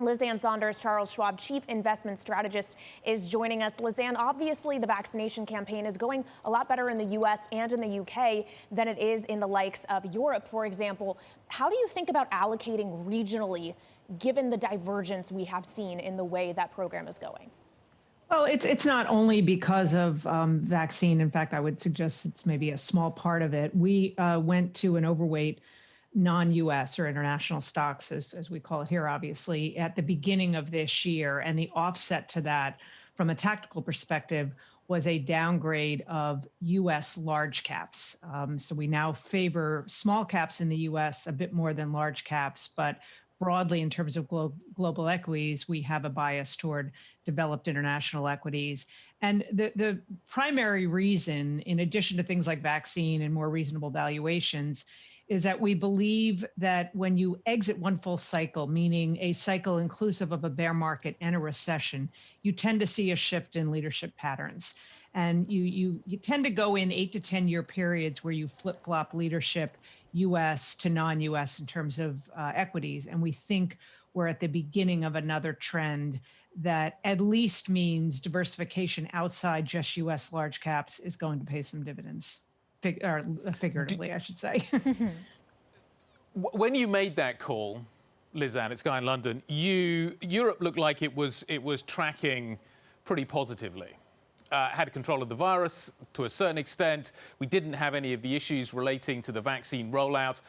Lizanne Sonders, Charles Schwab, Chief Investment Strategist, is joining us. Lizanne, obviously the vaccination campaign is going a lot better in the U.S. and in the U.K. than it is in the likes of Europe, for example. How do you think about allocating regionally, given the divergence we have seen in the way that program is going? Well, it's not only because of vaccine. In fact, I would suggest it's maybe a small part of it. We went to an overweight non-U.S. or international stocks, as we call it here, obviously, at the beginning of this year. And the offset to that, from a tactical perspective, was a downgrade of U.S. large caps. So we now favor small caps in the U.S. a bit more than large caps, but broadly, in terms of global equities, we have a bias toward developed international equities. And the primary reason, in addition to things like vaccine and more reasonable valuations, is that we believe that when you exit one full cycle, meaning a cycle inclusive of a bear market and a recession, you tend to see a shift in leadership patterns. And you tend to go in 8 to 10 year periods where you flip-flop leadership U.S. to non-U.S. in terms of equities. And we think we're at the beginning of another trend that at least means diversification outside just U.S. large caps is going to pay some dividends. Figuratively, I should say. When you made that call, Lizanne, it's Guy in London, Europe looked like it was tracking pretty positively. Had control of the virus to a certain extent. We didn't have any of the issues relating to the vaccine rollout.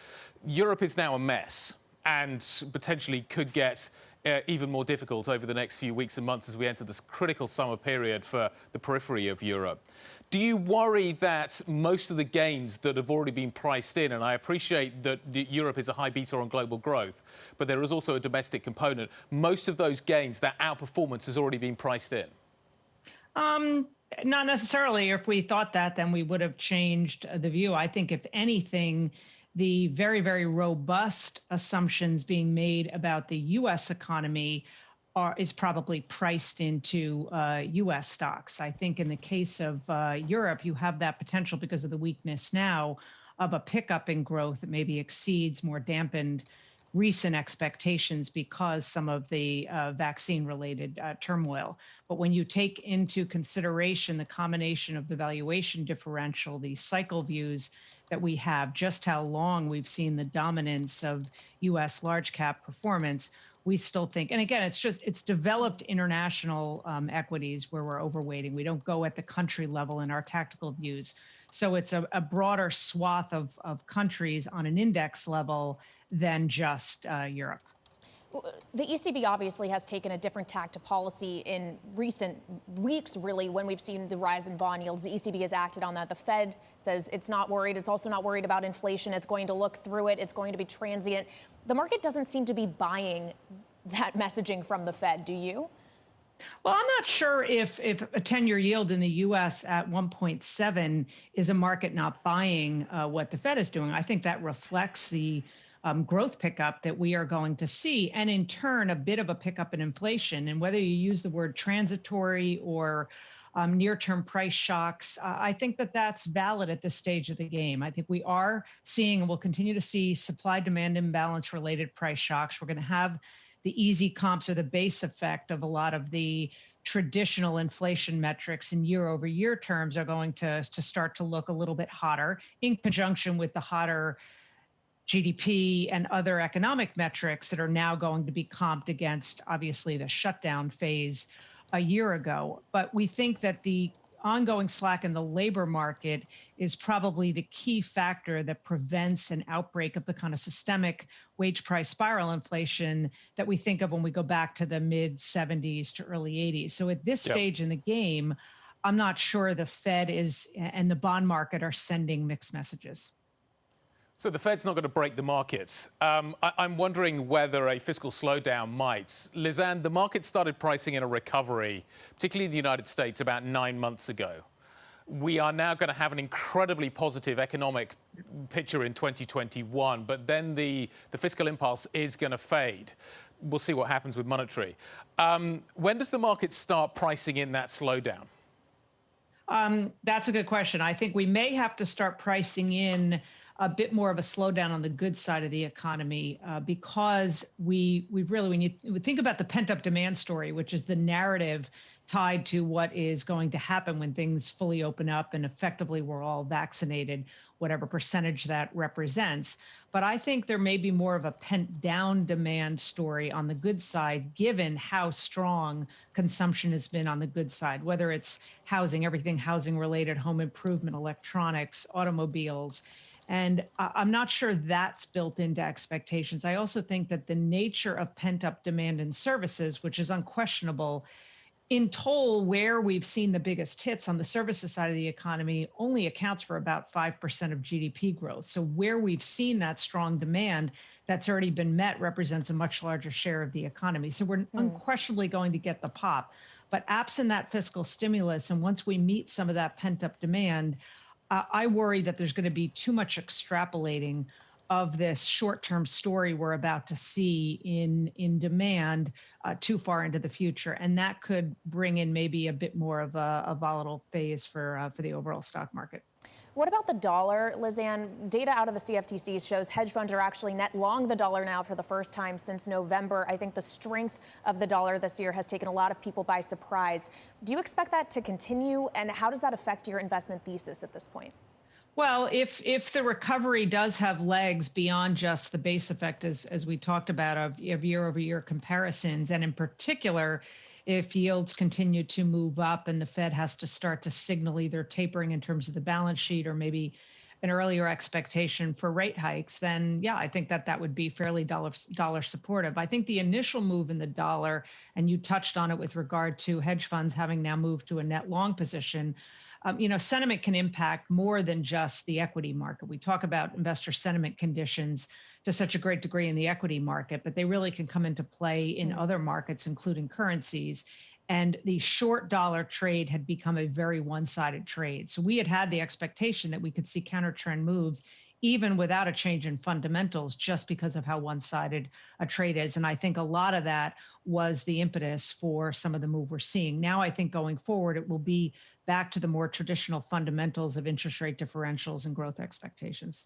Europe is now a mess and potentially could get even more difficult over the next few weeks and months as we enter this critical summer period for the periphery of Europe. Do you worry that most of the gains that have already been priced in, and I appreciate that Europe is a high beta on global growth, but there is also a domestic component, most of those gains, that outperformance has already been priced in? Not necessarily. If we thought that, then we would have changed the view. I think, if anything, the very, very robust assumptions being made about the U.S. economy is probably priced into U.S. stocks. I think in the case of Europe, you have that potential because of the weakness now of a pickup in growth that maybe exceeds more dampened recent expectations because some of the vaccine-related turmoil. But when you take into consideration the combination of the valuation differential, the cycle views that we have, just how long we've seen the dominance of U.S. large cap performance, we still think, and again, it's developed international equities where we're overweighting. We don't go at the country level in our tactical views. So it's a broader swath of countries on an index level than just Europe. The ECB obviously has taken a different tack to policy in recent weeks, really, when we've seen the rise in bond yields. The ECB has acted on that. The Fed says it's not worried. It's also not worried about inflation. It's going to look through it. It's going to be transient. The market doesn't seem to be buying that messaging from the Fed. Do you? Well, I'm not sure if a 10-year yield in the U.S. at 1.7 is a market not buying what the Fed is doing. I think that reflects the growth pickup that we are going to see, and in turn, a bit of a pickup in inflation. And whether you use the word transitory or near-term price shocks, I think that that's valid at this stage of the game. I think we are seeing and will continue to see supply-demand imbalance related price shocks. We're going to have the easy comps or the base effect of a lot of the traditional inflation metrics in year-over-year terms are going to start to look a little bit hotter in conjunction with the hotter GDP and other economic metrics that are now going to be comped against, obviously, the shutdown phase a year ago. But we think that the ongoing slack in the labor market is probably the key factor that prevents an outbreak of the kind of systemic wage price spiral inflation that we think of when we go back to the mid 70s to early 80s. So at this stage in the game, I'm not sure the Fed and the bond market are sending mixed messages. So the Fed's not going to break the markets. I'm wondering whether a fiscal slowdown might. Lizanne, the market started pricing in a recovery, particularly in the United States, about 9 months ago. We are now going to have an incredibly positive economic picture in 2021, but then the fiscal impulse is going to fade. We'll see what happens with monetary. When does the market start pricing in that slowdown? That's a good question. I think we may have to start pricing in a bit more of a slowdown on the good side of the economy because we've really, when you think about the pent up demand story, which is the narrative tied to what is going to happen when things fully open up and effectively we're all vaccinated, whatever percentage that represents. But I think there may be more of a pent down demand story on the good side, given how strong consumption has been on the good side, whether it's housing, everything housing related, home improvement, electronics, automobiles. And I'm not sure that's built into expectations. I also think that the nature of pent up demand in services, which is unquestionable, in total, where we've seen the biggest hits on the services side of the economy only accounts for about 5% of GDP growth. So where we've seen that strong demand that's already been met represents a much larger share of the economy. So we're unquestionably going to get the pop. But absent that fiscal stimulus, and once we meet some of that pent up demand, I worry that there's going to be too much extrapolating of this short-term story we're about to see in demand too far into the future, and that could bring in maybe a bit more of a volatile phase for the overall stock market. What about the dollar, Lizanne? Data out of the CFTC shows hedge funds are actually net long the dollar now for the first time since November. I think the strength of the dollar this year has taken a lot of people by surprise. Do you expect that to continue, and how does that affect your investment thesis at this point? Well, if the recovery does have legs beyond just the base effect, as we talked about, of year-over-year comparisons, and in particular, if yields continue to move up and the Fed has to start to signal either tapering in terms of the balance sheet or maybe an earlier expectation for rate hikes, then yeah, I think that would be fairly dollar supportive. I think the initial move in the dollar, and you touched on it with regard to hedge funds having now moved to a net long position, sentiment can impact more than just the equity market. We talk about investor sentiment conditions to such a great degree in the equity market, but they really can come into play in other markets, including currencies. And the short dollar trade had become a very one-sided trade. So we had the expectation that we could see counter trend moves even without a change in fundamentals, just because of how one-sided a trade is. And I think a lot of that was the impetus for some of the move we're seeing. Now, I think going forward, it will be back to the more traditional fundamentals of interest rate differentials and growth expectations.